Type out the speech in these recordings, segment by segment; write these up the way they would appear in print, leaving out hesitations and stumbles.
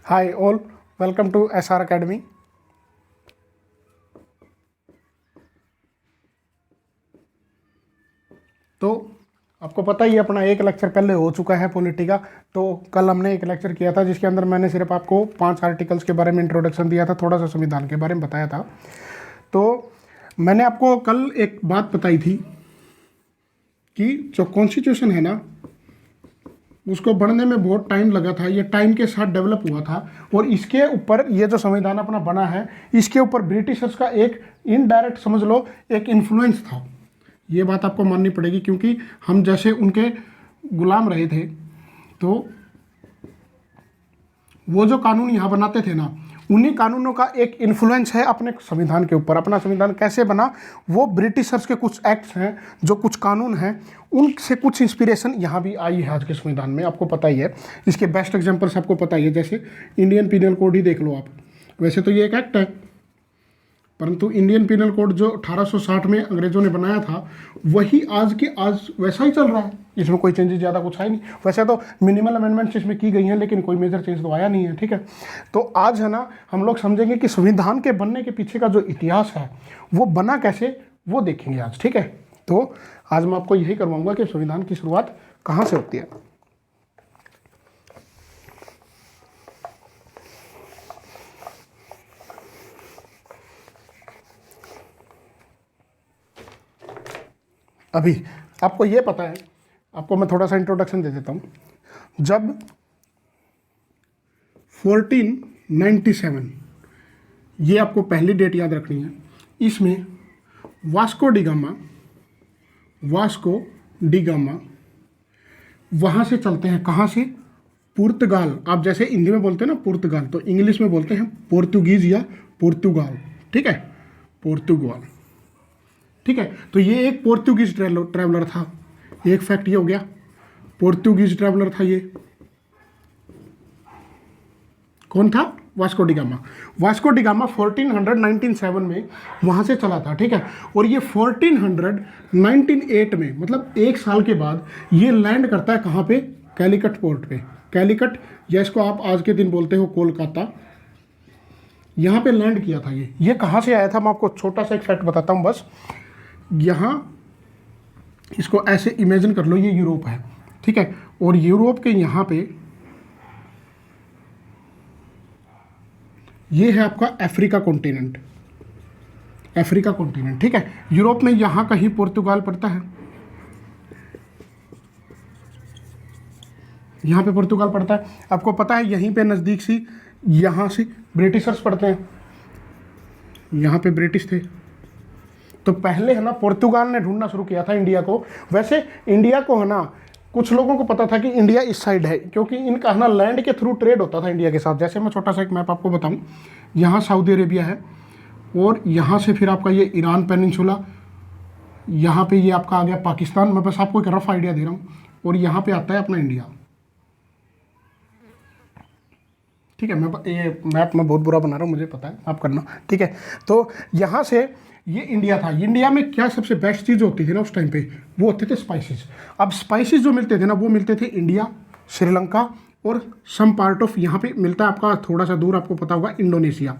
Hi all, welcome to SR Academy. तो आपको पता ही है अपना एक लेक्चर पहले हो चुका है पॉलिटी का। तो कल हमने एक लेक्चर किया था जिसके अंदर मैंने सिर्फ आपको 5 आर्टिकल्स के बारे में इंट्रोडक्शन दिया था, थोड़ा सा संविधान के बारे में बताया था। तो मैंने आपको कल एक बात बताई थी कि जो कॉन्स्टिट्यूशन है ना उसको बढ़ने में बहुत टाइम लगा था, ये टाइम के साथ डेवलप हुआ था। और इसके ऊपर ये जो संविधान अपना बना है इसके ऊपर ब्रिटिशर्स का एक इनडायरेक्ट समझ लो एक इन्फ्लुएंस था। ये बात आपको माननी पड़ेगी क्योंकि हम जैसे उनके गुलाम रहे थे, तो वो जो कानून यहाँ बनाते थे ना उन्हीं कानूनों का एक इन्फ्लुएंस है अपने संविधान के ऊपर। अपना संविधान कैसे बना, वो ब्रिटिशर्स के कुछ एक्ट्स हैं, जो कुछ कानून हैं, उनसे कुछ इंस्पिरेशन यहाँ भी आई है आज के संविधान में। आपको पता ही है, इसके बेस्ट एग्जांपल्स आपको पता ही है, जैसे इंडियन पीनल कोड ही देख लो आप। वैसे तो ये एक एक्ट है, परंतु इंडियन पीनल कोड जो 1860 में अंग्रेजों ने बनाया था वही आज के आज वैसा ही चल रहा है। इसमें कोई चेंजेस ज़्यादा कुछ है नहीं। वैसे तो मिनिमल अमेंडमेंट्स इसमें की गई हैं, लेकिन कोई मेजर चेंज तो आया नहीं है। ठीक है, तो आज है ना हम लोग समझेंगे कि संविधान के बनने के पीछे का जो इतिहास है वो बना कैसे, वो देखेंगे आज। ठीक है, तो आज मैं आपको यही करवाऊंगा कि संविधान की शुरुआत कहाँ से होती है। अभी आपको ये पता है, आपको मैं थोड़ा सा इंट्रोडक्शन दे देता हूँ। जब 1497, ये आपको पहली डेट याद रखनी है, इसमें वास्को डी गामा वहाँ से चलते हैं। कहाँ से? पुर्तगाल। आप जैसे हिंदी में बोलते हैं ना पुर्तगाल, तो इंग्लिश में बोलते हैं पोर्तुगीज़ या पुर्तगाल। ठीक है, पोर्तुगाल। ठीक है, तो ये एक पोर्तुगीज ट्रैवलर था। एक फैक्ट ये हो गया, पोर्तुगीज ट्रैवलर था ये। कौन था? Vasco D gamma. Vasco D gamma 1497 में वहाँ से चला था। ठीक है, और ये 1498 में, मतलब एक साल के बाद ये लैंड करता है कहाँ पे? कैलीकट पोर्ट पे। कैलीकट, या इसको आप आज के दिन बोलते हो कोलकाता, यहाँ पे लैंड किया था ये कहाँ से आया था? मैं आपको छोटा सा एक फैक्ट बताता हूँ बस। यहाँ इसको ऐसे इमेजिन कर लो, ये यूरोप है। ठीक है, और यूरोप के यहाँ पे ये है आपका अफ्रीका कॉन्टिनेंट। अफ्रीका कॉन्टिनेंट, ठीक है, यूरोप में यहाँ कहीं पुर्तगाल पड़ता है, यहाँ पे पुर्तगाल पड़ता है। आपको पता है यहीं पे नज़दीक सी यहाँ से ब्रिटिशर्स पड़ते हैं, यहाँ पे ब्रिटिश थे। तो पहले है ना पुर्तगाल ने ढूंढना शुरू किया था इंडिया को। वैसे इंडिया को है ना कुछ लोगों को पता था कि इंडिया इस साइड है, क्योंकि इनका है ना लैंड के थ्रू ट्रेड होता था इंडिया के साथ। जैसे मैं छोटा सा एक मैप आपको बताऊं, यहाँ सऊदी अरेबिया है, और यहाँ से फिर आपका ये ईरान पेनिनसुला, यहाँ पे ये आपका आ गया पाकिस्तान। मैं बस आपको एक रफ आइडिया दे रहा हूँ, और यहाँ पे आता है अपना इंडिया। ठीक है, ये मैप मैं बहुत बुरा बना रहा हूँ, मुझे पता है, आप करना। ठीक है, तो यहाँ से ये इंडिया था। इंडिया में क्या सबसे बेस्ट चीज़ होती थी ना उस टाइम पे, वो होते थे स्पाइसेस। अब स्पाइसेस जो मिलते थे ना वो मिलते थे इंडिया, श्रीलंका, और सम पार्ट ऑफ यहाँ पे मिलता है आपका थोड़ा सा दूर, आपको पता होगा, इंडोनेशिया।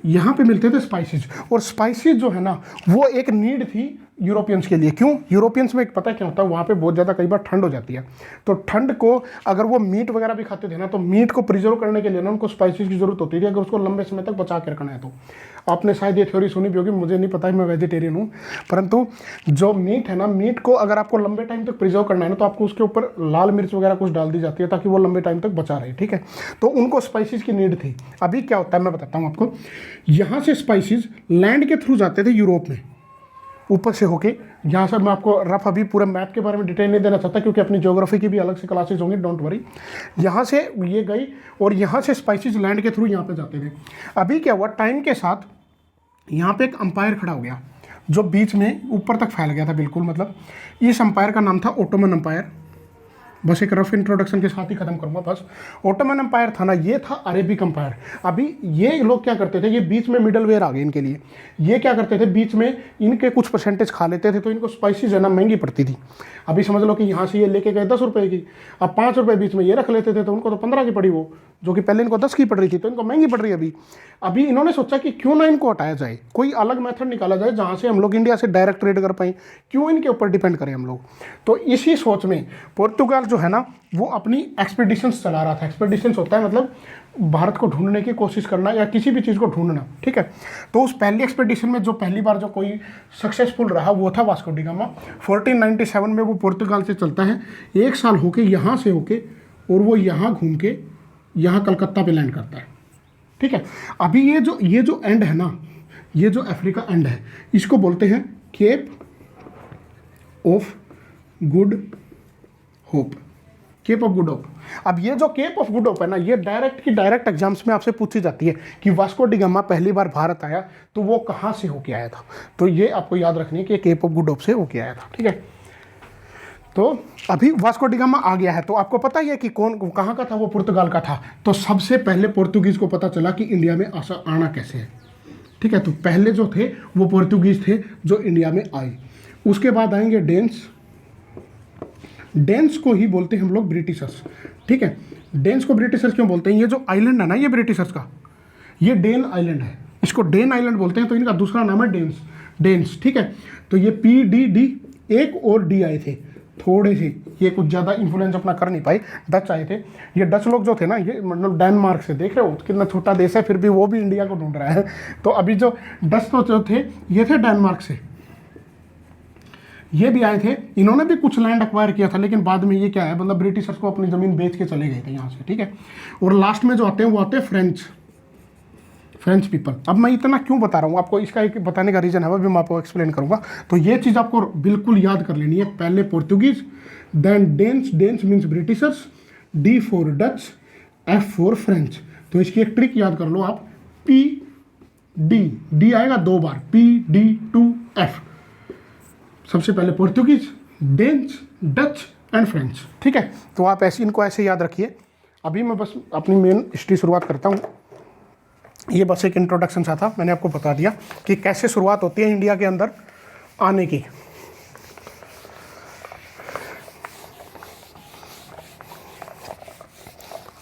यहाँ पे मिलते थे स्पाइसेस। और स्पाइसेस जो है ना वो एक नीड थी यूरोपियंस के लिए। क्यों? यूरोपियंस में एक पता है क्या होता है, वहाँ पे बहुत ज़्यादा कई बार ठंड हो जाती है। तो ठंड को अगर वो मीट वगैरह भी खाते थे ना, तो मीट को प्रिजर्व करने के लिए ना उनको स्पाइसेस की जरूरत होती थी, अगर उसको लंबे समय तक बचा के रखना है तो। आपने शायद ये थ्योरी सुनी भी होगी, मुझे नहीं पता है, मैं वेजिटेरियन हूँ। परंतु जो मीट है ना, मीट को अगर आपको लंबे टाइम तक प्रिजर्व करना है ना, तो आपको उसके ऊपर लाल मिर्च वगैरह कुछ डाल दी जाती है ताकि वो लंबे टाइम तक बचा रहे। ठीक है, तो उनको स्पाइसेस की नीड थी। अभी क्या होता है मैं बताता हूँ आपको। यहाँ से स्पाइसेस लैंड के थ्रू जाते थे यूरोप में, ऊपर से होके। यहाँ से मैं आपको रफ अभी पूरे मैप के बारे में डिटेल नहीं देना चाहता, क्योंकि अपनी ज्योग्राफी की भी अलग से क्लासेस होंगी, डोंट वरी। यहाँ से ये गई, और यहाँ से स्पाइसेस लैंड के थ्रू यहाँ पे जाते थे। अभी क्या हुआ, टाइम के साथ यहाँ पे एक अंपायर खड़ा हो गया जो बीच में ऊपर तक फैल गया था बिल्कुल। मतलब इस अंपायर का नाम था ओटोमन अंपायर। बस एक रफ इंट्रोडक्शन के साथ ही खत्म करूंगा बस। ओटोमन एम्पायर था ना, ये था अरेबिक एम्पायर। अभी ये लोग क्या करते थे, ये बीच में मिडल वेयर आ गए इनके लिए। ये क्या करते थे, बीच में इनके कुछ परसेंटेज खा लेते थे, तो इनको स्पाइसेस है ना महंगी पड़ती थी। अभी समझ लो कि यहाँ से ये लेके गए 10 रुपये की, अब 5 रुपये बीच में ये रख लेते थे, तो उनको तो 15 की पड़ी वो, जो कि पहले इनको 10 की पड़ रही थी, तो इनको महंगी पड़ रही है अभी। अभी इन्होंने सोचा कि क्यों ना इनको हटाया जाए, कोई अलग मेथड निकाला जाए जहाँ से हम लोग इंडिया से डायरेक्ट ट्रेड कर पाएँ, क्यों इनके ऊपर डिपेंड करें हम लोग। तो इसी सोच में पुर्तगाल जो है ना वो अपनी एक्सपेडिशंस चला रहा था। एक्सपेडिशंस होता है मतलब भारत को ढूंढने की कोशिश करना या किसी भी चीज़ को ढूंढना, ठीक है। तो उस पहली एक्सपेडिशन में जो पहली बार जो कोई सक्सेसफुल रहा वो था वास्को डी गामा। 1497 में वो पुर्तगाल से चलता है, 1 साल होके यहाँ से होके, और वो यहाँ घूम के यहाँ कलकत्ता पे लैंड करता है, ठीक है। अभी ये जो एंड है ना, ये जो अफ्रीका एंड है, इसको बोलते हैं cape of good hope, cape of good hope. अब ये जो केप ऑफ गुड होप है ना, ये डायरेक्ट एग्जाम्स में आपसे पूछी जाती है कि वास्को डी गामा पहली बार भारत आया तो वो कहाँ से होके आया था। तो ये आपको याद रखनी है कि केप ऑफ गुड होप से होके आया था, ठीक है। तो अभी वास्को डी गामा आ गया है, तो आपको पता ही है कि कौन कहाँ का था, वो पुर्तगाल का था। तो सबसे पहले पोर्तुगीज़ को पता चला कि इंडिया में आना कैसे है, ठीक है। तो पहले जो थे वो पोर्तुगीज़ थे जो इंडिया में आए। उसके बाद आएंगे डेन्स। डेन्स को ही बोलते हैं हम लोग ब्रिटिशर्स, ठीक है। डेन्स को ब्रिटिशर्स क्यों बोलते हैं, ये जो आइलैंड है ना ये ब्रिटिशर्स का, ये डेन आइलैंड है, इसको डेन आइलैंड बोलते हैं। तो इनका दूसरा नाम है डेन्स, ठीक है। तो ये PDD, एक और D आए थे थोड़े से, ये कुछ ज़्यादा इन्फ्लुएंस अपना कर नहीं पाए, डच आए थे। ये डच लोग जो थे ना, ये मतलब डेनमार्क से, देख रहे हो कितना छोटा देश है फिर भी वो भी इंडिया को ढूंढ रहा है। तो अभी जो डच तो जो थे ये थे डेनमार्क से, ये भी आए थे। इन्होंने भी कुछ लैंड एक्वायर किया था, लेकिन बाद में ये क्या है, मतलब ब्रिटिशर्स को अपनी ज़मीन बेच के चले गए थे यहाँ से, ठीक है। और लास्ट में जो आते हैं वो आते हैं फ्रेंच पीपल। अब मैं इतना क्यों बता रहा हूँ आपको, इसका एक बताने का रीज़न है, वो भी मैं आपको एक्सप्लेन करूँगा। तो ये चीज़ आपको बिल्कुल याद कर लेनी है, पहले Portuguese, then Danes means Britishers, D for Dutch, F for French. तो इसकी एक ट्रिक याद कर लो आप, D आएगा 2 बार, PD2F। सबसे पहले Portuguese, Danes, Dutch and French, ठीक है। तो आप ऐसे इनको ऐसे याद रखिए। अभी मैं बस अपनी मेन हिस्ट्री शुरुआत करता हूँ। ये बस एक इंट्रोडक्शन सा था, मैंने आपको बता दिया कि कैसे शुरुआत होती है इंडिया के अंदर आने की।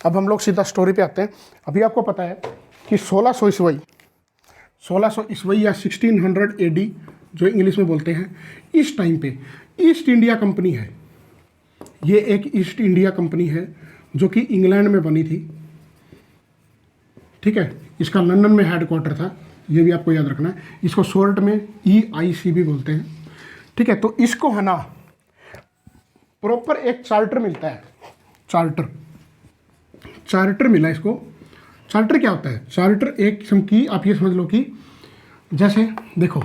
अब हम लोग सीधा स्टोरी पे आते हैं। अभी आपको पता है कि 1600 ईस्वी या 1600 AD जो इंग्लिश में बोलते हैं, इस टाइम पे ईस्ट इंडिया कंपनी है। ये एक ईस्ट इंडिया कंपनी है जो कि इंग्लैंड में बनी थी, ठीक है। इसका लंदन में हेडक्वार्टर था, ये भी आपको याद रखना है। इसको शॉर्ट में EIC भी बोलते हैं, ठीक है। तो इसको है ना प्रॉपर एक चार्टर मिलता है, चार्टर मिला इसको। चार्टर क्या होता है, चार्टर एक किस्म की, आप ये समझ लो कि जैसे देखो,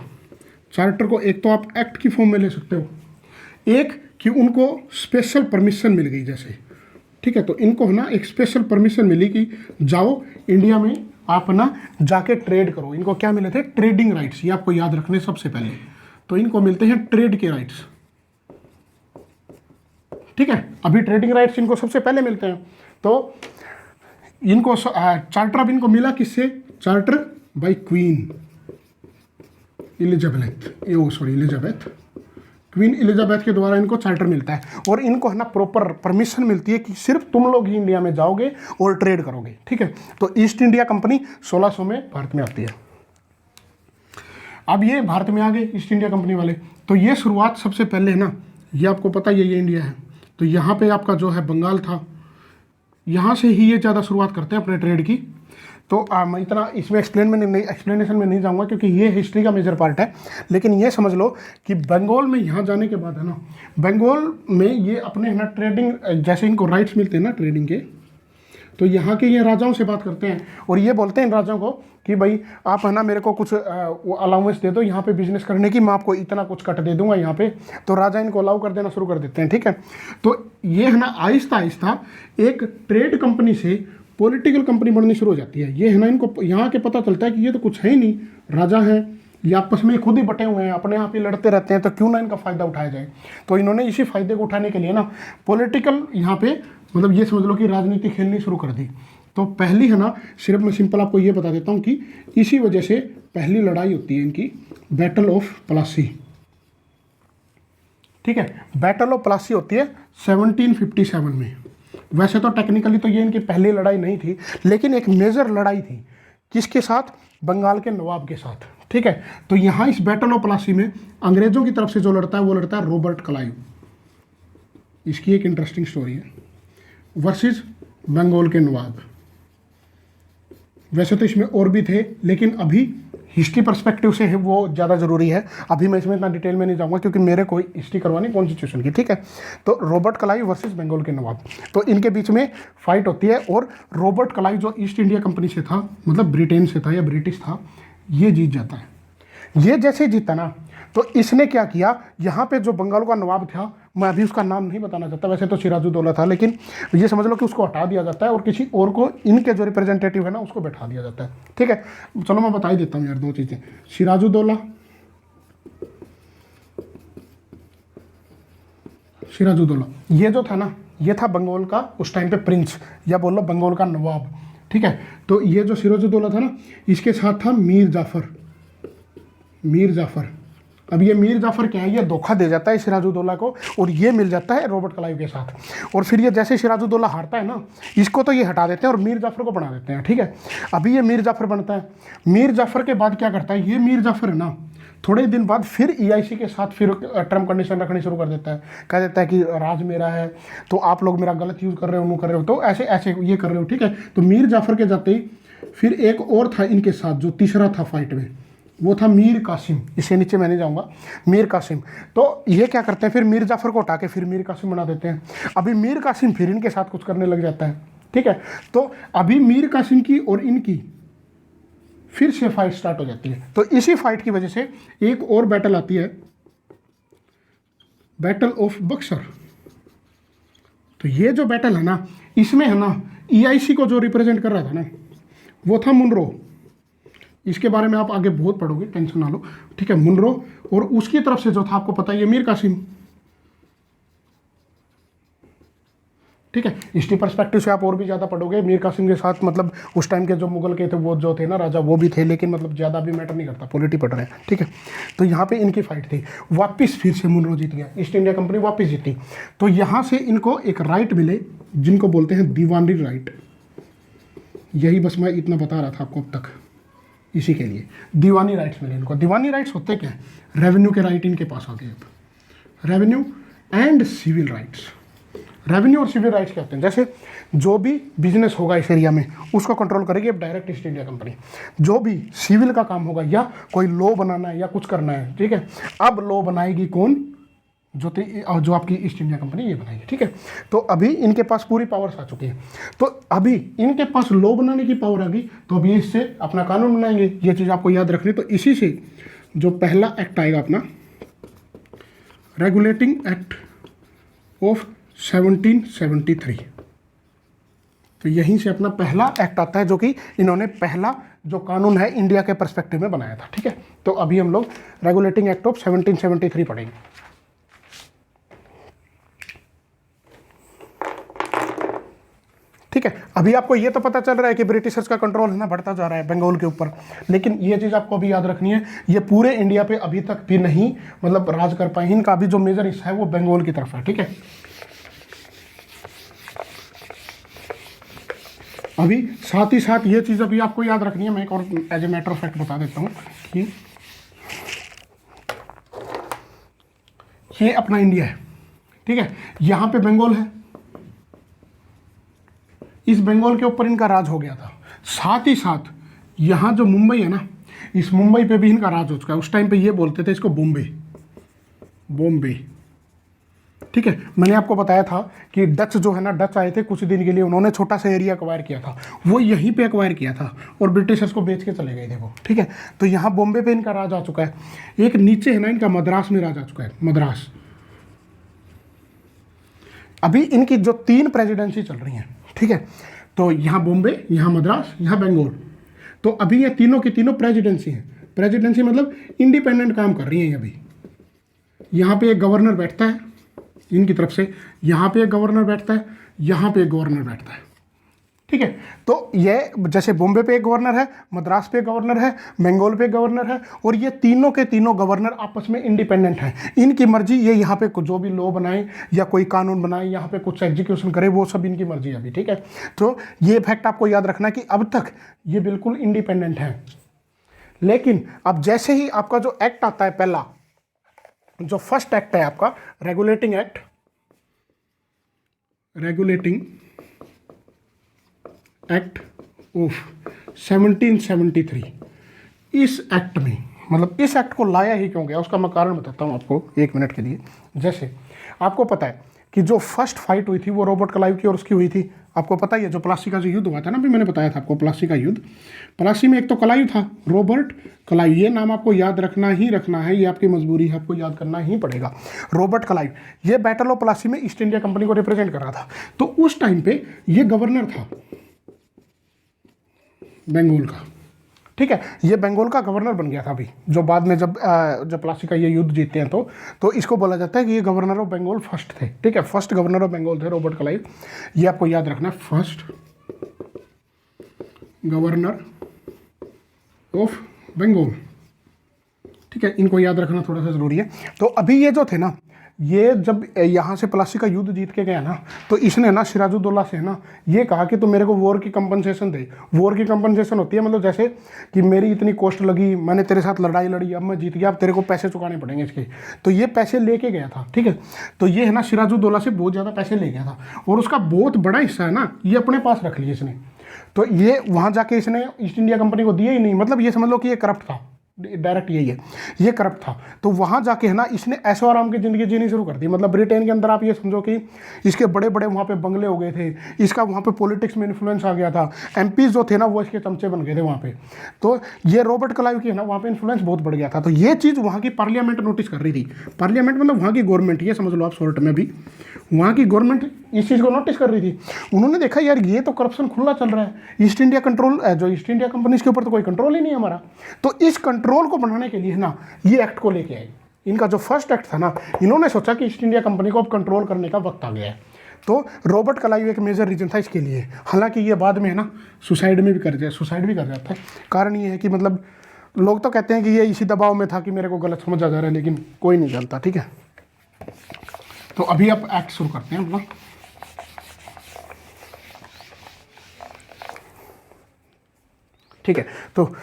चार्टर को एक तो आप एक्ट की फॉर्म में ले सकते हो, एक कि उनको स्पेशल परमिशन मिल गई जैसे, ठीक है। तो इनको है ना एक स्पेशल परमिशन मिली कि जाओ इंडिया में आप ना जाके ट्रेड करो। इनको क्या मिले थे, ट्रेडिंग राइट्स, ये आपको याद रखने सबसे पहले। तो इनको मिलते हैं ट्रेड के राइट्स, ठीक है। अभी ट्रेडिंग राइट्स इनको सबसे पहले मिलते हैं। तो इनको चार्टर अब इनको मिला किससे, charter by queen queen Elizabeth के द्वारा इनको चार्टर मिलता है। और इनको है ना प्रॉपर परमिशन मिलती है कि सिर्फ तुम लोग ही इंडिया में जाओगे और ट्रेड करोगे, ठीक है। तो ईस्ट इंडिया कंपनी 1600 में भारत में आती है। अब ये भारत में आ गए ईस्ट इंडिया कंपनी वाले। तो ये शुरुआत सबसे पहले है ना, ये आपको पता ही है ये इंडिया है। तो यहाँ पे आपका जो है बंगाल था, यहाँ से ही ये ज़्यादा शुरुआत करते हैं अपने ट्रेड की। तो मैं इतना इसमें एक्सप्लेनेशन में नहीं जाऊँगा क्योंकि ये हिस्ट्री का मेजर पार्ट है। लेकिन ये समझ लो कि बंगाल में यहाँ जाने के बाद है ना, बंगाल में ये अपने है ना ट्रेडिंग, जैसे इनको राइट्स मिलते हैं ना ट्रेडिंग के, तो यहाँ के ये राजाओं से बात करते हैं और ये बोलते हैं इन राजाओं को कि भाई आप है ना मेरे को कुछ अलाउंस दे दो यहाँ पे बिजनेस करने की, मैं आपको इतना कुछ कट दे दूंगा यहाँ पे। तो राजा इनको अलाउ कर देना शुरू कर देते हैं, ठीक है। तो ये है ना आहिस्ता आहिस्ता एक ट्रेड कंपनी से पॉलिटिकल कंपनी बननी शुरू हो जाती है। ये है ना इनको यहाँ के पता चलता है कि ये तो कुछ है ही नहीं, राजा हैं, ये आपस में खुद ही बटे हुए हैं, अपने आप ही लड़ते रहते हैं, तो क्यों ना इनका फ़ायदा उठाया जाए। तो इन्होंने इसी फायदे को उठाने के लिए ना पॉलिटिकल यहाँ पे मतलब ये समझ लो कि राजनीति खेलनी शुरू कर दी। तो पहली है ना, सिर्फ मैं सिंपल आपको ये बता देता हूँ कि इसी वजह से पहली लड़ाई होती है इनकी बैटल ऑफ प्लासी। ठीक है, बैटल ऑफ प्लासी होती है 1757 में। वैसे तो टेक्निकली तो ये इनकी पहली लड़ाई नहीं थी, लेकिन एक मेजर लड़ाई थी। किसके साथ? बंगाल के नवाब के साथ। ठीक है, तो यहाँ इस बैटल ऑफ प्लासी में अंग्रेजों की तरफ से जो लड़ता है वो लड़ता है रॉबर्ट क्लाइव। इसकी एक इंटरेस्टिंग स्टोरी है, वर्सेस बंगाल के नवाब। वैसे तो इसमें और भी थे, लेकिन अभी हिस्ट्री पर्सपेक्टिव से है वो ज़्यादा ज़रूरी है। अभी मैं इसमें इतना डिटेल में नहीं जाऊंगा क्योंकि मेरे को हिस्ट्री करवानी कॉन्स्टिट्यूशन की। ठीक है, तो रॉबर्ट क्लाइव वर्सेस बंगाल के नवाब, तो इनके बीच में फाइट होती है। और रॉबर्ट क्लाइव जो ईस्ट इंडिया कंपनी से था, मतलब ब्रिटेन से था या ब्रिटिश था, ये जीत जाता है। ये जैसे जीता ना, तो इसने क्या किया, यहाँ पे जो बंगाल का नवाब था, मैं अभी उसका नाम नहीं बताना चाहता, वैसे तो सिराजुद्दौला था, लेकिन ये समझ लो कि उसको हटा दिया जाता है और किसी और को, इनके जो रिप्रेजेंटेटिव है ना, उसको बैठा दिया जाता है। ठीक है, चलो मैं बता ही देता हूँ यार दो चीज़ें। सिराजुद्दौला ये जो था ना, ये था बंगाल का उस टाइम पे प्रिंस, या बोल लो बंगाल का नवाब। ठीक है, तो ये जो सिराजुद्दौला था ना, इसके साथ था मीर जाफर। अब ये मीर जाफर क्या है, ये धोखा दे जाता है सिराजुद्दौला को और ये मिल जाता है रॉबर्ट क्लाइव के साथ। और फिर ये जैसे सिराजुद्दौला हारता है ना, इसको तो ये हटा देते हैं और मीर जाफर को बना देते हैं। ठीक है, अभी ये मीर जाफर बनता है। मीर जाफर के बाद क्या करता है, ये मीर जाफर है ना, थोड़े दिन बाद फिर EIC के साथ फिर टर्म कंडीशन रखनी शुरू कर देता है। कह देता है कि राज मेरा है, तो आप लोग मेरा गलत यूज़ कर रहे हो, कर रहे हो, तो ऐसे ऐसे ये कर रहे हो। ठीक है, तो मीर जाफर के जाते ही फिर एक और था इनके साथ, जो तीसरा था फाइट में, वो था मीर कासिम। इससे नीचे मैं नहीं जाऊंगा, मीर कासिम। तो ये क्या करते हैं, फिर मीर जाफर को हटा के फिर मीर कासिम बना देते हैं। अभी मीर कासिम फिर इनके साथ कुछ करने लग जाता है। ठीक है, तो अभी मीर कासिम की और इनकी फिर से फाइट स्टार्ट हो जाती है। तो इसी फाइट की वजह से एक और बैटल आती है, बैटल ऑफ बक्सर। तो ये जो बैटल है ना, इसमें है ना EIC को जो रिप्रेजेंट कर रहा था ना, वो था मुनरो। इसके बारे में आप आगे बहुत पढ़ोगे, टेंशन ना लो। ठीक है, मुनरो, और उसकी तरफ से जो था आपको पता है, ये मीर कासिम। ठीक है, हिस्ट्री पर्सपेक्टिव से आप और भी ज़्यादा पढ़ोगे। मीर कासिम के साथ मतलब उस टाइम के जो मुगल के थे, वो जो थे ना राजा, वो भी थे, लेकिन मतलब ज़्यादा भी मैटर नहीं करता, पॉलिटी पढ़ रहे हैं। ठीक है, तो यहाँ पे इनकी फाइट थी। वापस फिर से मुनरो जीत गया, ईस्ट इंडिया कंपनी वापस जीती। तो यहाँ से इनको एक राइट मिले, जिनको बोलते हैं दीवानी राइट। यही बस मैं इतना बता रहा था आपको अब तक, इसी के लिए दीवानी राइट्स मिले इनको। दीवानी राइट्स होते क्या है, रेवेन्यू के राइट इनके पास आ गए। अब revenue and civil rights, revenue और सिविल राइट्स क्या होते हैं, जैसे जो भी बिजनेस होगा इस एरिया में उसको कंट्रोल करेगी अब डायरेक्ट ईस्ट इंडिया कंपनी। जो भी सिविल का काम होगा या कोई लॉ बनाना है या कुछ करना है, ठीक है, अब लॉ बनाएगी कौन, जो आपकी ईस्ट इंडिया कंपनी ये बनाएगी। ठीक है, तो अभी इनके पास पूरी पावर्स आ चुकी है। तो अभी इनके पास लॉ बनाने की पावर आ गई, तो अभी इससे अपना कानून बनाएंगे। ये चीज़ आपको याद रखनी। तो इसी से जो पहला एक्ट आएगा अपना, रेगुलेटिंग एक्ट ऑफ 1773, तो यहीं से अपना पहला एक्ट आता है, जो कि इन्होंने पहला जो कानून है इंडिया के पर्सपेक्टिव में बनाया था। ठीक है, तो अभी हम लोग रेगुलेटिंग एक्ट ऑफ 1773 पढ़ेंगे। ठीक है, अभी आपको ये तो पता चल रहा है कि ब्रिटिशर्स का कंट्रोल है ना बढ़ता जा रहा है बंगाल के ऊपर, लेकिन ये चीज़ आपको अभी याद रखनी है, ये पूरे इंडिया पे अभी तक भी नहीं मतलब राज कर पाए। इनका अभी जो मेजर हिस्सा है वो बंगाल की तरफ है। ठीक है, अभी साथ ही साथ ये चीज़ अभी आपको याद रखनी है, मैं एक और as a matter of fact बता देता हूँ कि ये अपना इंडिया है। ठीक है, यहाँ पे बंगाल है, इस बंगाल के ऊपर इनका राज हो गया था। साथ ही साथ यहाँ जो मुंबई है ना, इस मुंबई पे भी इनका राज हो चुका है। उस टाइम पे ये बोलते थे इसको बॉम्बे। ठीक है, मैंने आपको बताया था कि डच जो है ना, डच आए थे कुछ दिन के लिए, उन्होंने छोटा सा एरिया एक्वायर किया था, वो यहीं पे एक्वायर किया था और ब्रिटिशर्स को बेच के चले गए थे वो। ठीक है, तो यहाँ बॉम्बे पे इनका राज आ चुका है। एक नीचे है ना इनका मद्रास में राज आ चुका है, मद्रास। अभी इनकी जो 3 प्रेसिडेंसी चल रही हैं, ठीक है, तो यहाँ बॉम्बे, यहाँ मद्रास, यहाँ बंगाल। तो अभी ये तीनों की तीनों प्रेसिडेंसी हैं। प्रेसिडेंसी मतलब इंडिपेंडेंट काम कर रही है अभी। यहाँ पे एक गवर्नर बैठता है इनकी तरफ से, यहाँ पे एक गवर्नर बैठता है, यहाँ पे एक गवर्नर बैठता है, ठीक है। तो ये जैसे बॉम्बे पे एक गवर्नर है, मद्रास पे एक गवर्नर है, बंगाल पे एक गवर्नर है, और ये तीनों के तीनों गवर्नर आपस में इंडिपेंडेंट हैं। इनकी मर्जी, ये यहाँ पे जो भी लॉ बनाए या कोई कानून बनाए, यहाँ पे कुछ एग्जीक्यूशन करे, वो सब इनकी मर्जी है अभी, ठीक है। तो ये फैक्ट आपको याद रखना है कि अब तक ये बिल्कुल इंडिपेंडेंट है। लेकिन अब जैसे ही आपका जो एक्ट आता है, पहला जो फर्स्ट एक्ट है आपका regulating act, regulating act of 1773, इस एक्ट में, मतलब इस एक्ट को लाया ही क्यों गया उसका मैं कारण बताता हूँ आपको 1 मिनट के लिए। जैसे आपको पता है कि जो फर्स्ट फाइट हुई थी वो रॉबर्ट क्लाइव की और उसकी हुई थी, आपको पता ही है। जो प्लासी का जो युद्ध हुआ था ना, अभी मैंने बताया था आपको प्लासी का युद्ध। प्लासी में एक तो क्लाइव था, रॉबर्ट क्लाइव, ये नाम आपको याद रखना ही रखना है, ये आपकी मजबूरी है, आपको याद करना ही पड़ेगा। रॉबर्ट क्लाइव ये बैटल ऑफ प्लासी में ईस्ट इंडिया कंपनी को रिप्रेजेंट कर रहा था। तो उस टाइम पे ये गवर्नर था बंगाल का, ठीक है। ये बंगाल का गवर्नर बन गया था अभी, जो बाद में जब प्लासी का ये युद्ध जीतते हैं तो इसको बोला जाता है कि ये गवर्नर ऑफ बंगाल फर्स्ट थे, ठीक है। फर्स्ट गवर्नर ऑफ बंगाल थे रॉबर्ट क्लाइव, ये आपको याद रखना है, फर्स्ट गवर्नर ऑफ बंगाल, ठीक है। इनको याद रखना थोड़ा सा जरूरी है। तो अभी ये जो थे ना, ये जब यहाँ से प्लासी का युद्ध जीत के गया ना, तो इसने ना सिराजुद्दौला से ना ये कहा कि तो मेरे को वॉर की कंपनसेशन दे। वॉर की कंपनसेशन होती है मतलब जैसे कि मेरी इतनी कॉस्ट लगी, मैंने तेरे साथ लड़ाई लड़ी, अब मैं जीत गया, अब तेरे को पैसे चुकाने पड़ेंगे इसके। तो ये पैसे लेके गया था, ठीक है। तो ये है ना सिराजुद्दौला से बहुत ज़्यादा पैसे ले गया था, और उसका बहुत बड़ा हिस्सा है ना ये अपने पास रख लिया इसने। तो ये वहाँ जाके इसने ईस्ट इंडिया कंपनी को दिए ही नहीं, मतलब ये समझ लो कि ये करप्ट था, डायरेक्ट यही है, ये करप्ट था। तो वहाँ जाके है ना इसने ऐशो आराम की ज़िंदगी जीनी शुरू कर दी। मतलब ब्रिटेन के अंदर आप ये समझो कि इसके बड़े बड़े वहाँ पे बंगले हो गए थे, इसका वहाँ पे पॉलिटिक्स में इन्फ्लुएंस आ गया था, एमपीज जो थे ना वो इसके चमचे बन गए थे वहाँ पे। तो ये रॉबर्ट क्लाइव की है ना वहाँ पे इन्फ्लुएंस बहुत बढ़ गया था। तो ये चीज़ वहाँ की पार्लियामेंट नोटिस कर रही थी। पार्लियामेंट मतलब वहाँ की गवर्नमेंट, ये समझ लो आप शॉर्ट में भी, वहाँ की गवर्नमेंट इस चीज़ को नोटिस कर रही थी। उन्होंने देखा यार ये तो करप्शन खुला चल रहा है, ईस्ट इंडिया कंट्रोल जो ईस्ट इंडिया कंपनी के ऊपर तो कोई कंट्रोल ही नहीं है हमारा। तो इस कंट्रोल को बढ़ाने के लिए ना ये एक्ट को लेके आए। इनका जो फर्स्ट एक्ट था ना, इन्होंने सोचा कि ईस्ट इंडिया कंपनी को अब कंट्रोल करने का वक्त आ गया है। तो रॉबर्ट क्लाइव एक मेजर रीजन था इसके लिए। हालांकि ये बाद में है ना सुसाइड भी कर जाता है। कारण ये है कि मतलब लोग तो कहते हैं कि ये इसी दबाव में था कि मेरे को गलत समझा जा रहा है, लेकिन कोई नहीं जानता, ठीक है। तो अभी आप एक्ट शुरू करते हैं अपना। ठीक है, तो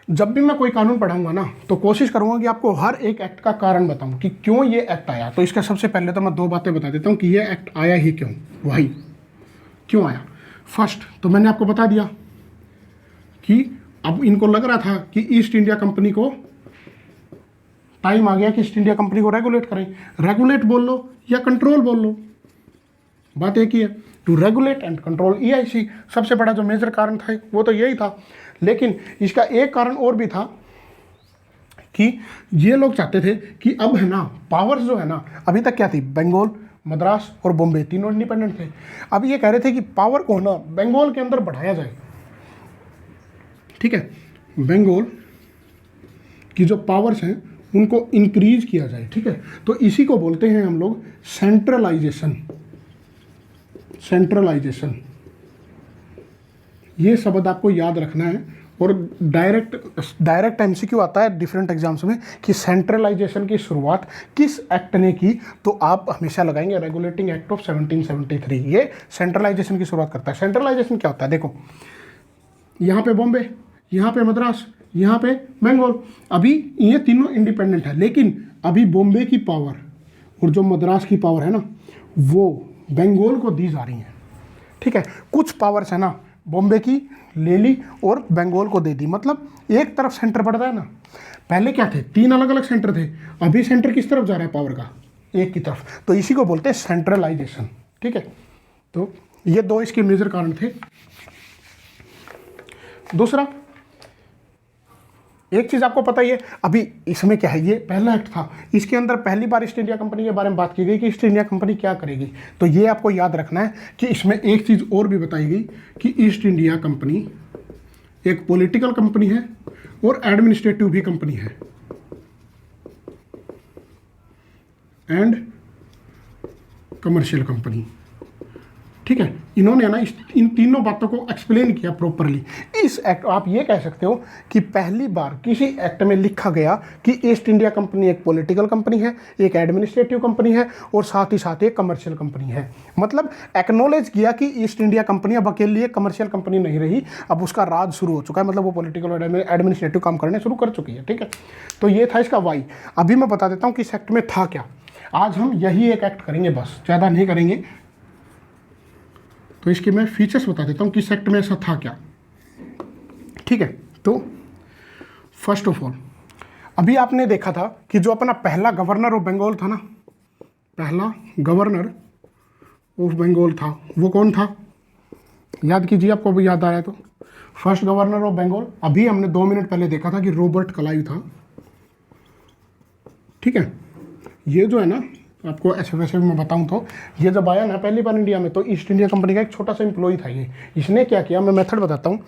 जब भी मैं कोई कानून पढ़ाऊंगा ना तो कोशिश करूंगा कि आपको हर एक एक्ट का कारण बताऊं कि क्यों ये एक्ट आया। तो इसका सबसे पहले तो मैं 2 बातें बता देता हूं कि ये एक्ट आया ही क्यों, वही क्यों आया। फर्स्ट तो मैंने आपको बता दिया कि अब इनको लग रहा था कि ईस्ट इंडिया कंपनी को टाइम आ गया कि ईस्ट इंडिया कंपनी को रेगुलेट करें। रेगुलेट बोल लो या कंट्रोल बोल लो, बात एक ही है, to regulate and control EIC। सबसे बड़ा जो मेजर कारण था वो तो यही था। लेकिन इसका एक कारण और भी था कि ये लोग चाहते थे कि अब है ना पावर्स जो है ना, अभी तक क्या थी, बंगाल, मद्रास और बॉम्बे तीनों इंडिपेंडेंट थे। अब ये कह रहे थे कि पावर को ना बंगाल के अंदर बढ़ाया जाए, ठीक है। बंगाल की जो पावर्स हैं उनको इंक्रीज किया जाए, ठीक है। तो इसी को बोलते हैं हम लोग सेंट्रलाइजेशन। सेंट्रलाइजेशन ये शब्द आपको याद रखना है। और डायरेक्ट MCQ आता है डिफरेंट एग्जाम्स में कि सेंट्रलाइजेशन की शुरुआत किस एक्ट ने की, तो आप हमेशा लगाएंगे रेगुलेटिंग एक्ट ऑफ 1773। ये सेंट्रलाइजेशन की शुरुआत करता है। सेंट्रलाइजेशन क्या होता है, देखो यहाँ पे बॉम्बे, यहाँ पे मद्रास, यहाँ पे बंगाल, अभी ये तीनों इंडिपेंडेंट है, लेकिन अभी बॉम्बे की पावर और जो मद्रास की पावर है ना वो बंगाल को दी जा रही है, ठीक है। कुछ पावर्स है ना बॉम्बे की ले ली और बंगाल को दे दी, मतलब एक तरफ सेंटर बढ़ रहा है ना। पहले क्या थे, 3 अलग अलग सेंटर थे, अभी सेंटर किस तरफ जा रहा है पावर का, एक की तरफ। तो इसी को बोलते हैं सेंट्रलाइजेशन, ठीक है। तो ये 2 इसके मेजर कारण थे। दूसरा, एक चीज़ आपको पता ही है, अभी इसमें क्या है, ये पहला एक्ट था, इसके अंदर पहली बार ईस्ट इंडिया कंपनी के बारे में बात की गई कि ईस्ट इंडिया कंपनी क्या करेगी। तो ये आपको याद रखना है कि इसमें एक चीज़ और भी बताई गई कि ईस्ट इंडिया कंपनी एक पॉलिटिकल कंपनी है और एडमिनिस्ट्रेटिव भी कंपनी है, एंड कमर्शियल कंपनी। ठीक है, इन्होंने ना इन तीनों बातों को एक्सप्लेन किया प्रॉपरली। इस एक्ट, आप ये कह सकते हो कि पहली बार किसी एक्ट में लिखा गया कि ईस्ट इंडिया कंपनी एक पॉलिटिकल कंपनी है, एक एडमिनिस्ट्रेटिव कंपनी है और साथ ही साथ एक कमर्शियल कंपनी है। मतलब एक्नॉलेज किया कि ईस्ट इंडिया कंपनी अब अकेली एक कमर्शियल कंपनी नहीं रही, अब उसका राज शुरू हो चुका है, मतलब वो पॉलिटिकल और एडमिनिस्ट्रेटिव काम करने शुरू कर चुकी है। ठीक है, तो ये था इसका वाई। अभी मैं बता देता हूँ कि इस एक्ट में था क्या। आज हम यही एक एक्ट करेंगे, बस ज़्यादा नहीं करेंगे। तो इसके मैं फीचर्स बता देता हूँ कि इस एक्ट में ऐसा था क्या। ठीक है, तो फर्स्ट ऑफ ऑल अभी आपने देखा था कि जो अपना पहला गवर्नर ऑफ बंगाल था ना, पहला गवर्नर ऑफ बंगाल था, वो कौन था? याद कीजिए, आपको भी याद आ रहा है तो। फर्स्ट गवर्नर ऑफ बंगाल अभी हमने 2 मिनट पहले देखा था कि रॉबर्ट क्लाइव था। ठीक है, ये जो है ना, आपको ऐसे वैसे भी मैं बताऊं तो ये जब आया ना पहली बार इंडिया में, तो ईस्ट इंडिया कंपनी का एक छोटा सा एम्प्लॉय था ये। इसने क्या किया, मैं मेथड बताता हूँ।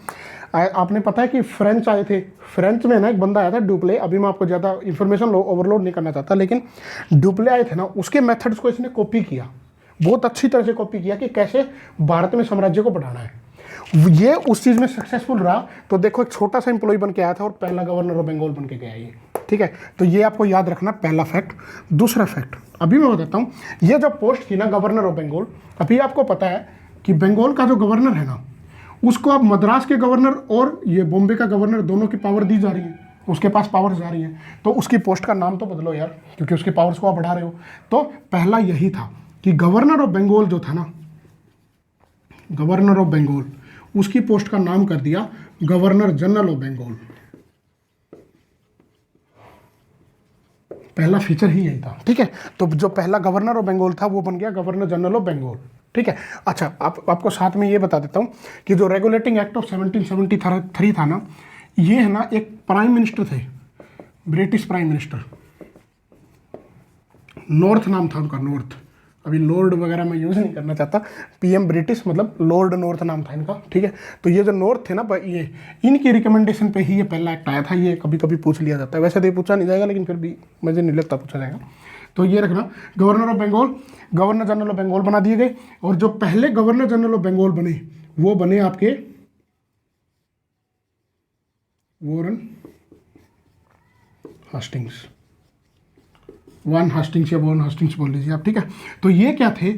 आपने पता है कि फ्रेंच आए थे, फ्रेंच में ना एक बंदा आया था डुप्ले। अभी मैं आपको ज़्यादा इन्फॉर्मेशन ओवरलोड नहीं करना चाहता, लेकिन डुप्ले आए थे ना, उसके मेथड्स को इसने कॉपी किया, बहुत अच्छी तरह से कॉपी किया कि कैसे भारत में साम्राज्य को बढ़ाना है। ये उस चीज़ में सक्सेसफुल रहा। तो देखो, एक छोटा सा एम्प्लॉय बन के आया था और पहला गवर्नर ऑफ बंगाल बन के गया ये। ठीक है, तो ये आपको याद रखना, पहला फैक्ट। दूसरा फैक्ट अभी मैं बताता हूँ, ये जो पोस्ट थी ना गवर्नर ऑफ बंगाल, अभी आपको पता है कि बंगाल का जो गवर्नर है ना, उसको अब मद्रास के गवर्नर और ये बॉम्बे का गवर्नर दोनों की पावर दी जा रही है, उसके पास पावर्स जा रही हैं। तो उसकी पोस्ट का नाम तो बदलो यार, क्योंकि उसकी पावर्स को आप बढ़ा रहे हो। तो पहला यही था कि गवर्नर ऑफ बंगाल जो था ना, गवर्नर ऑफ बंगाल, उसकी पोस्ट का नाम कर दिया गवर्नर जनरल ऑफ बंगाल। पहला फीचर ही यही था। ठीक है, तो जो पहला गवर्नर ऑफ बंगाल था वो बन गया गवर्नर जनरल ऑफ बंगाल। ठीक है, अच्छा आपको साथ में ये बता देता हूँ कि जो रेगुलेटिंग एक्ट ऑफ 1773 था ना, ये है ना एक प्राइम मिनिस्टर थे, ब्रिटिश प्राइम मिनिस्टर, नॉर्थ नाम था उनका, नॉर्थ। अभी लॉर्ड वगैरह मैं यूज़ नहीं करना चाहता, पीएम ब्रिटिश मतलब लॉर्ड नॉर्थ नाम था इनका। ठीक है, तो ये जो नॉर्थ थे ना, ये इनकी रिकमेंडेशन पे ही ये पहला एक्ट आया था। ये कभी कभी पूछ लिया जाता है, वैसे तो पूछा नहीं जाएगा, लेकिन फिर भी मुझे नहीं लगता पूछा जाएगा। तो ये रखना, governor of Bengal, governor general of Bengal बना दिए गए। और जो पहले गवर्नर जनरल ऑफ बंगाल बने, वो बने आपके वॉरेन हास्टिंग्स, वॉरेन हास्टिंग्स या वॉरेन हास्टिंग्स बोल लीजिए आप। ठीक है, तो ये क्या थे,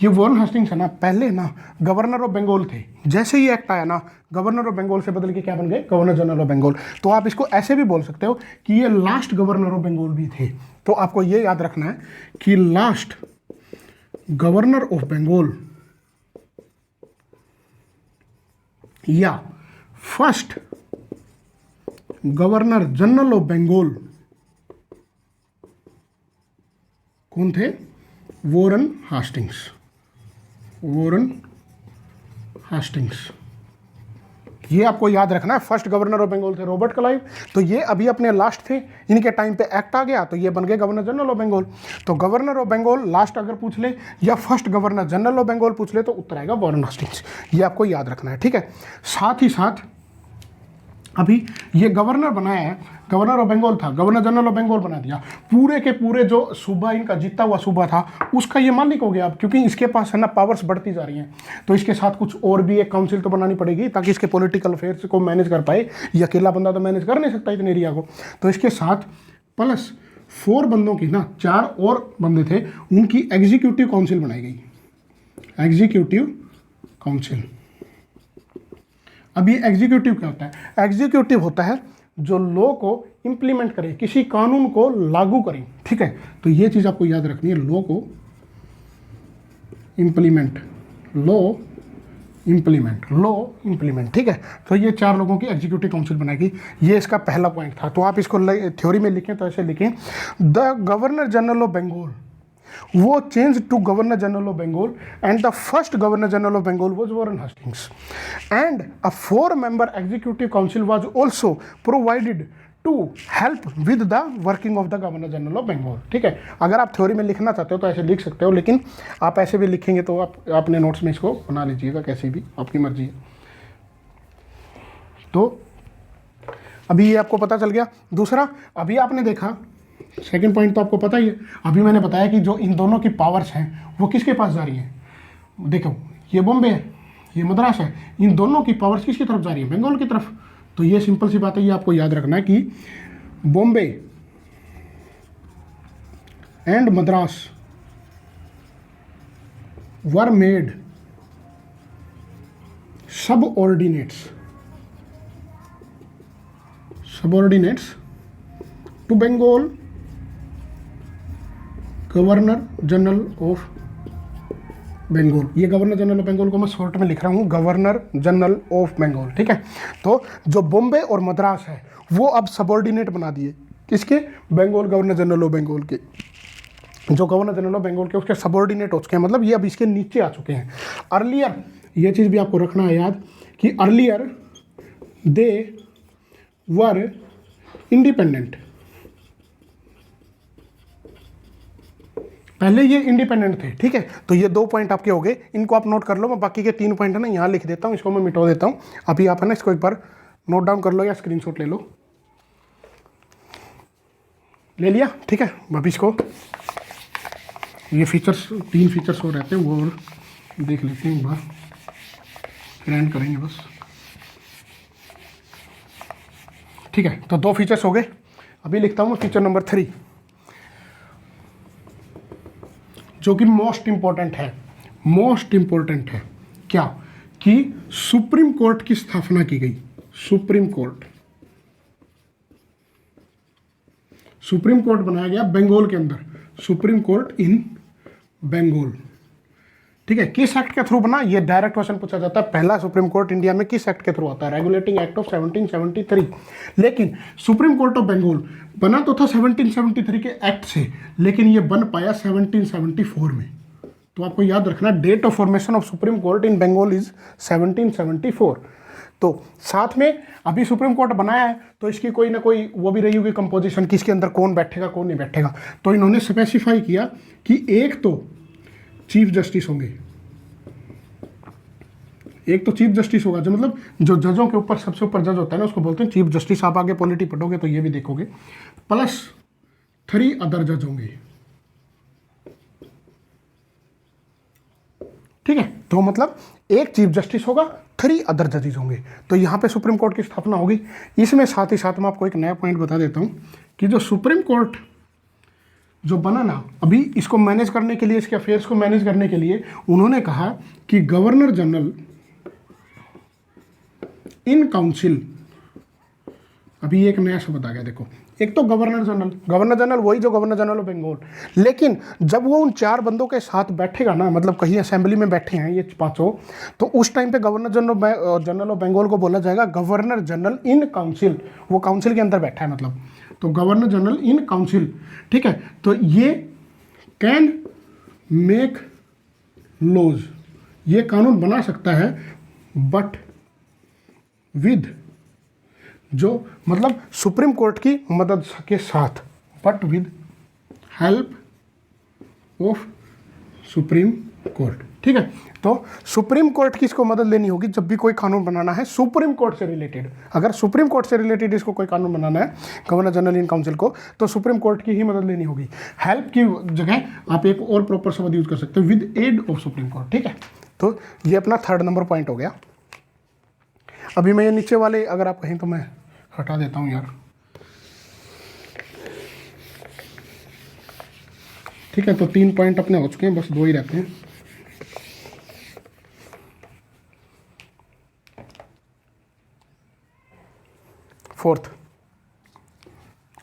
ये वॉरेन हास्टिंग्स है ना, पहले ना गवर्नर ऑफ बंगाल थे। जैसे ही एक्ट आया ना, गवर्नर ऑफ बंगाल से बदल के क्या बन गए, गवर्नर जनरल ऑफ बंगाल। तो आप इसको ऐसे भी बोल सकते हो कि ये लास्ट गवर्नर ऑफ बंगाल भी थे। तो आपको ये याद रखना है कि लास्ट गवर्नर ऑफ बंगाल या first governor general of Bengal कौन थे, वॉरेन हास्टिंग्स, वॉरेन हास्टिंग्स। ये आपको याद रखना है। फर्स्ट गवर्नर ऑफ बंगाल थे रॉबर्ट क्लाइव, तो ये अभी अपने लास्ट थे, इनके टाइम पे एक्ट आ गया तो ये बन गए गवर्नर जनरल ऑफ बंगाल। तो गवर्नर ऑफ बंगाल लास्ट अगर पूछ ले या first governor general of Bengal पूछ ले तो उत्तर आएगा वॉरेन हास्टिंग्स। ये आपको याद रखना है। ठीक है, साथ ही साथ अभी ये गवर्नर बनाया है, गवर्नर ऑफ बंगाल था, गवर्नर जनरल ऑफ बंगाल बना दिया। पूरे के पूरे जो सूबा इनका जीता हुआ सूबा था उसका ये मालिक हो गया अब, क्योंकि इसके पास है ना पावर्स बढ़ती जा रही हैं। तो इसके साथ कुछ और भी एक काउंसिल तो बनानी पड़ेगी ताकि इसके पॉलिटिकल अफेयर्स को मैनेज कर पाए। ये अकेला बंदा तो मैनेज कर नहीं सकता इतने एरिया को। तो इसके साथ प्लस 4 बंदों की ना, 4 और बंदे थे, उनकी एग्जीक्यूटिव काउंसिल बनाई गई, एग्जीक्यूटिव काउंसिल। अब ये एग्जीक्यूटिव क्या होता है, एग्जीक्यूटिव होता है जो लॉ को इंप्लीमेंट करे, किसी कानून को लागू करे। ठीक है, तो ये चीज़ आपको याद रखनी है, लॉ को इम्प्लीमेंट, लॉ इम्प्लीमेंट। ठीक है, तो ये 4 लोगों की एग्जीक्यूटिव काउंसिल बनाएगी। ये इसका पहला पॉइंट था। तो आप इसको थ्योरी में लिखें तो ऐसे लिखें, the governor general of Bengal वो change to governor general of Bengal and the first governor general of Bengal was Warren Hastings and a 4-member executive council was also provided to help with the working of the governor general of Bengal. ठीक है, अगर आप theory में लिखना चाहते हो तो ऐसे लिख सकते हो, लेकिन आप ऐसे भी लिखेंगे तो आप अपने नोट्स में इसको बना लीजिएगा, कैसे भी आपकी मर्जी है। तो अभी ये आपको पता चल गया। दूसरा, अभी आपने देखा, सेकंड पॉइंट तो आपको पता ही है, अभी मैंने बताया कि जो इन दोनों की पावर्स हैं वो किसके पास जा रही हैं। देखो ये बॉम्बे है, ये मद्रास है, इन दोनों की पावर्स किसकी तरफ जा रही है, बंगाल की तरफ। तो ये सिंपल सी बात है, ये आपको याद रखना है कि Bombay and Madras were made subordinates to Bengal governor general of Bengal. ये गवर्नर जनरल ऑफ बंगाल को मैं शॉर्ट में लिख रहा हूँ, गवर्नर जनरल ऑफ बंगाल, ठीक है। तो जो बॉम्बे और मद्रास है वो अब सबऑर्डिनेट बना दिए किसके, Bengal governor general of Bengal के। जो गवर्नर जनरल ऑफ बंगाल के उसके सबऑर्डिनेट हो चुके हैं, मतलब ये अब इसके नीचे आ चुके हैं। अर्लियर, ये चीज़ भी आपको रखना है याद कि अर्लियर दे वर इंडिपेंडेंट, पहले ये इंडिपेंडेंट थे, ठीक है। तो ये 2 पॉइंट आपके हो गए, इनको आप नोट कर लो। मैं बाकी के 3 पॉइंट है ना यहाँ लिख देता हूँ, इसको मैं मिटा देता हूँ। अभी आप है ना इसको एक बार नोट डाउन कर लो या स्क्रीनशॉट ले लो। ले लिया, ठीक है। अभी इसको ये फीचर्स, 3 फीचर्स हो रहते हैं वो और देख लेते हैं एक बार, फिर एंड करेंगे बस, ठीक है। तो 2 फीचर्स हो गए। अभी लिखता हूँ फीचर नंबर 3 जो कि मोस्ट इंपॉर्टेंट है। क्या कि सुप्रीम कोर्ट की स्थापना की गई। सुप्रीम कोर्ट बनाया गया बंगाल के अंदर, सुप्रीम कोर्ट इन बंगाल, ठीक है। किस एक्ट के थ्रू बना, ये डायरेक्ट क्वेश्चन पूछा जाता है। पहला सुप्रीम कोर्ट इंडिया में किस एक्ट के थ्रू आता है, रेगुलेटिंग एक्ट ऑफ 1773। लेकिन सुप्रीम कोर्ट ऑफ बंगाल बना तो था 1773 के एक्ट से, लेकिन ये बन पाया 1774 में। तो आपको याद रखना, date of formation of supreme court in Bengal is 1774। तो साथ में अभी सुप्रीम कोर्ट बनाया है तो इसकी कोई ना कोई वो भी रही होगी कंपोजिशन, कि इसके अंदर कौन बैठेगा कौन नहीं बैठेगा। तो इन्होंने स्पेसिफाई किया कि एक तो चीफ जस्टिस होंगे, एक तो चीफ जस्टिस होगा, जो मतलब जो जजों के ऊपर सबसे ऊपर जज होता है ना उसको बोलते हैं चीफ जस्टिस। आप आगे पॉलिटी पढ़ोगे तो ये भी देखोगे। प्लस 3 अदर जज होंगे, ठीक है। तो मतलब एक चीफ जस्टिस होगा, 3 अदर जजेस होंगे। तो यहाँ पे सुप्रीम कोर्ट की स्थापना होगी। इसमें साथ ही साथ मैं आपको एक नया पॉइंट बता देता हूँ कि जो सुप्रीम कोर्ट जो बना ना, अभी इसको मैनेज करने के लिए, इसके अफेयर्स को मैनेज करने के लिए उन्होंने कहा कि गवर्नर जनरल इन काउंसिल, अभी एक नया शब्द आ गया देखो। एक तो गवर्नर जनरल वही जो गवर्नर जनरल ऑफ बंगाल, लेकिन जब वो उन 4 बंदों के साथ बैठेगा ना, मतलब कहीं असेंबली में बैठे हैं ये 5, तो उस टाइम पे गवर्नर जनरल ऑफ बंगाल को बोला जाएगा गवर्नर जनरल इन काउंसिल। वो काउंसिल के अंदर बैठा है मतलब, तो गवर्नर जनरल इन काउंसिल, ठीक है। तो ये कैन मेक लॉज, ये कानून बना सकता है, बट विद, जो मतलब सुप्रीम कोर्ट की मदद के साथ, but with help of supreme court, ठीक है। तो सुप्रीम कोर्ट की इसको मदद लेनी होगी जब भी कोई कानून बनाना है सुप्रीम कोर्ट से रिलेटेड। अगर सुप्रीम कोर्ट से रिलेटेड इसको कोई कानून बनाना है गवर्नर जनरल इन काउंसिल को, तो सुप्रीम कोर्ट की ही मदद लेनी होगी। हेल्प की जगह आप एक और प्रॉपर शब्द यूज कर सकते हो, with aid of supreme court, ठीक है। तो ये अपना 3rd नंबर पॉइंट हो गया। अभी मैं ये नीचे वाले अगर आप कहें तो मैं हटा देता हूँ यार, ठीक है। तो 3 पॉइंट अपने हो चुके हैं, बस 2 ही रहते हैं। फोर्थ,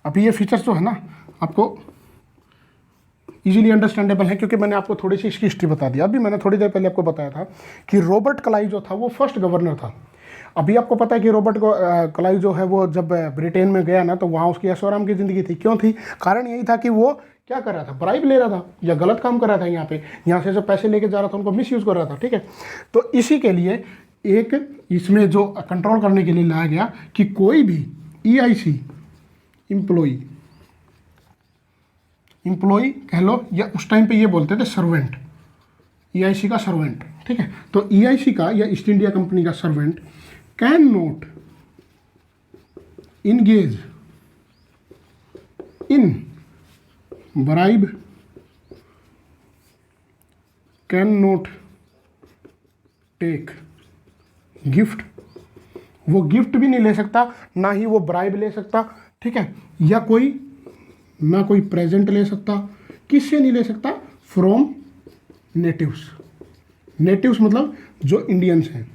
अभी ये फीचर्स जो है ना आपको इजीली अंडरस्टैंडेबल है, क्योंकि मैंने आपको थोड़ी सी इसकी हिस्ट्री बता दी। अभी मैंने थोड़ी देर पहले आपको बताया था कि रॉबर्ट क्लाइव जो था वो फर्स्ट गवर्नर था। अभी आपको पता है कि रॉबर्ट क्लाइव जो है वो जब ब्रिटेन में गया ना, तो वहाँ उसकी ऐशोआराम की ज़िंदगी थी। क्यों थी? कारण यही था कि वो क्या कर रहा था, ब्राइब ले रहा था या गलत काम कर रहा था। यहाँ से जो पैसे लेके जा रहा था उनको मिसयूज़ कर रहा था, ठीक है। तो इसी के लिए एक इसमें जो कंट्रोल करने के लिए लाया गया कि कोई भी EIC इम्प्लॉई कह लो, या उस टाइम पे ये बोलते थे सर्वेंट, EIC का सर्वेंट, ठीक है। तो EIC का या ईस्ट इंडिया कंपनी का servant can not engage in bribe, cannot take gift, वो गिफ्ट भी नहीं ले सकता, ना ही वो ब्राइब ले सकता, ठीक है, या ना कोई प्रेजेंट ले सकता। किससे नहीं ले सकता? From natives. नेटिव्स मतलब जो इंडियंस हैं।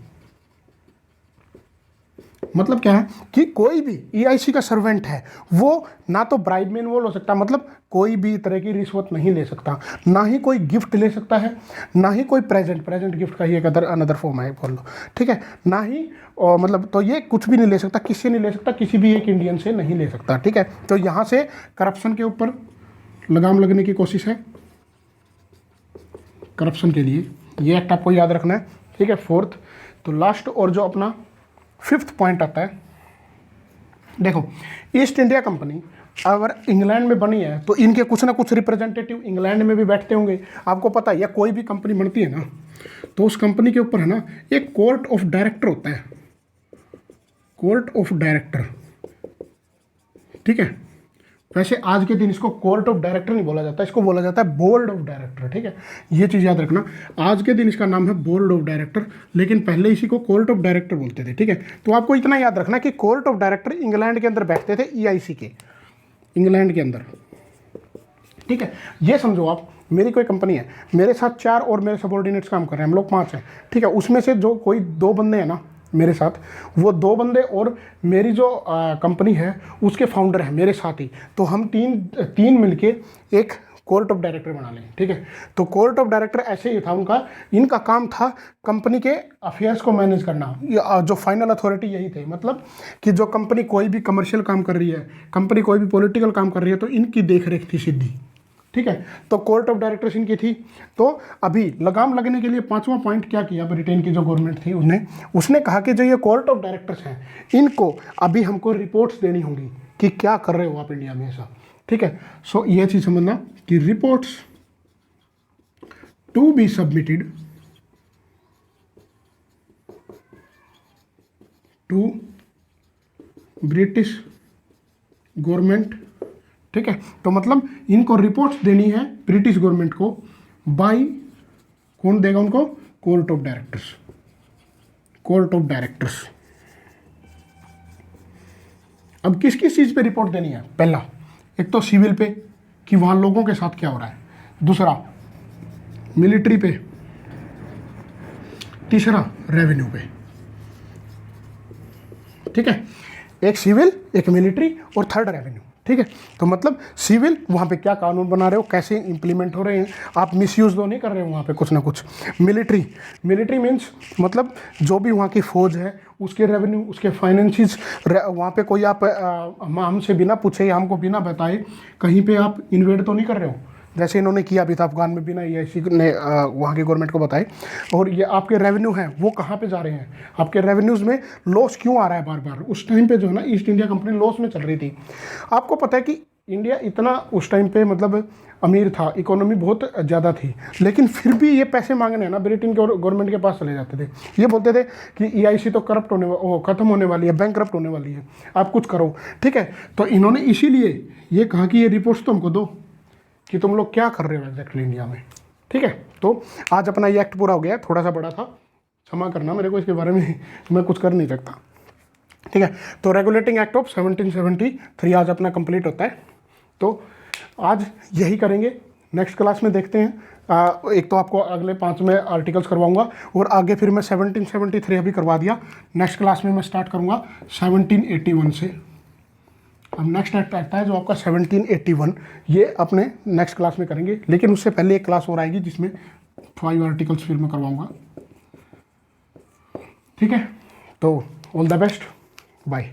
मतलब क्या है कि कोई भी EIC का सर्वेंट है वो ना तो ब्राइब में इन्वॉल्व हो सकता, मतलब कोई भी तरह की रिश्वत नहीं ले सकता, ना ही कोई गिफ्ट ले सकता है, ना ही कोई प्रेजेंट गिफ्ट का ही एक अनदर फॉर्म है बोल लो, ठीक है, ना ही मतलब तो ये कुछ भी नहीं ले सकता, किससे नहीं ले सकता? किसी भी एक इंडियन से नहीं ले सकता, ठीक है। तो यहाँ से करप्शन के ऊपर लगाम लगने की कोशिश है, करप्शन के लिए ये एक्ट आपको याद रखना है, ठीक है। फोर्थ तो लास्ट और जो अपना 5th पॉइंट आता है, देखो ईस्ट इंडिया कंपनी अगर इंग्लैंड में बनी है तो इनके कुछ ना कुछ रिप्रेजेंटेटिव इंग्लैंड में भी बैठते होंगे। आपको पता है या कोई भी कंपनी बनती है ना तो उस कंपनी के ऊपर है ना एक कोर्ट ऑफ डायरेक्टर होता है, कोर्ट ऑफ डायरेक्टर, ठीक है। वैसे आज के दिन इसको कोर्ट ऑफ डायरेक्टर नहीं बोला जाता, इसको बोला जाता है बोर्ड ऑफ डायरेक्टर, ठीक है। ये चीज़ याद रखना, आज के दिन इसका नाम है बोर्ड ऑफ डायरेक्टर, लेकिन पहले इसी को कोर्ट ऑफ डायरेक्टर बोलते थे, ठीक है। तो आपको इतना याद रखना कि कोर्ट ऑफ डायरेक्टर इंग्लैंड के अंदर बैठते थे, EIC के इंग्लैंड के अंदर, ठीक है। ये समझो आप, मेरी कोई कंपनी है, मेरे साथ 4 और मेरे सबॉर्डिनेट्स काम कर रहे हैं, हम लोग 5 हैं, ठीक है। उसमें से जो कोई 2 बंदे हैं ना मेरे साथ, वो 2 बंदे और मेरी जो कंपनी है उसके फाउंडर हैं मेरे साथ ही, तो हम तीन मिलके एक कोर्ट ऑफ डायरेक्टर बना लें, ठीक है। तो कोर्ट ऑफ डायरेक्टर ऐसे ही था इनका काम था कंपनी के अफेयर्स को मैनेज करना, जो फाइनल अथॉरिटी यही थे, मतलब कि जो कंपनी कोई भी कमर्शियल काम कर रही है, कंपनी कोई भी पॉलिटिकल काम कर रही है, तो इनकी देखरेख थी सीधी, ठीक है। तो कोर्ट ऑफ डायरेक्टर्स इनकी थी। तो अभी लगाम लगने के लिए 5वां पॉइंट क्या किया ब्रिटेन की जो गवर्नमेंट थी उसने कहा कि जो ये कोर्ट ऑफ डायरेक्टर्स हैं इनको अभी हमको रिपोर्ट्स देनी होंगी कि क्या कर रहे हो आप इंडिया में ऐसा, ठीक है। सो ये चीज़ समझना कि reports to be submitted to British government, ठीक है। तो मतलब इनको रिपोर्ट्स देनी है ब्रिटिश गवर्नमेंट को बाय, कौन देगा उनको? Court of directors, court of directors. अब किस किस चीज़ पे रिपोर्ट देनी है? पहला, एक तो सिविल पे कि वहाँ लोगों के साथ क्या हो रहा है, दूसरा मिलिट्री पे, तीसरा रेवेन्यू पे, ठीक है। एक सिविल, एक मिलिट्री और थर्ड रेवेन्यू, ठीक है। तो मतलब सिविल, वहाँ पे क्या कानून बना रहे हो, कैसे इंप्लीमेंट हो रहे हैं, आप मिसयूज तो नहीं कर रहे हो वहाँ पे कुछ ना कुछ। मिलिट्री मीन्स मतलब जो भी वहाँ की फौज है उसके रेवेन्यू, उसके फाइनेंसिस, वहाँ पे कोई आप हमसे बिना पूछे या हमको बिना बताए कहीं पे आप इन्वेड तो नहीं कर रहे हो, जैसे इन्होंने किया भी था अफगान में, बिना EIC ने वहाँ की गवर्नमेंट को बताए। और ये आपके रेवेन्यू हैं वो कहाँ पे जा रहे हैं, आपके रेवेन्यूज़ में लॉस क्यों आ रहा है बार बार। उस टाइम पे जो है ना ईस्ट इंडिया कंपनी लॉस में चल रही थी। आपको पता है कि इंडिया इतना उस टाइम पे मतलब अमीर था, इकोनॉमी बहुत ज़्यादा थी, लेकिन फिर भी ये पैसे मांगने हैं ना ब्रिटेन के गवर्नमेंट के पास चले जाते थे। ये बोलते थे कि EIC तो ख़त्म होने वाली है, बैंक करप्ट होने वाली है, आप कुछ करो, ठीक है। तो इन्होंने इसीलिए ये कहा कि ये रिपोर्ट्स तो हमको दो कि तुम लोग क्या कर रहे हो एग्जैक्टली इंडिया में, ठीक है। तो आज अपना ये एक्ट पूरा हो गया, थोड़ा सा बड़ा था, क्षमा करना मेरे को, इसके बारे में मैं कुछ कर नहीं सकता, ठीक है। तो रेगुलेटिंग एक्ट ऑफ 1773 आज अपना कंप्लीट होता है। तो आज यही करेंगे, नेक्स्ट क्लास में देखते हैं। एक तो आपको अगले 5 में आर्टिकल्स करवाऊंगा और आगे फिर मैं 1773 अभी करवा दिया, नेक्स्ट क्लास में मैं स्टार्ट करूँगा 1781 से। अब नेक्स्ट एक्ट आता है जो आपका 1781, ये अपने नेक्स्ट क्लास में करेंगे, लेकिन उससे पहले एक क्लास और आएगी जिसमें 5 आर्टिकल्स फिर मैं करवाऊंगा, ठीक है। तो ऑल द बेस्ट, बाय।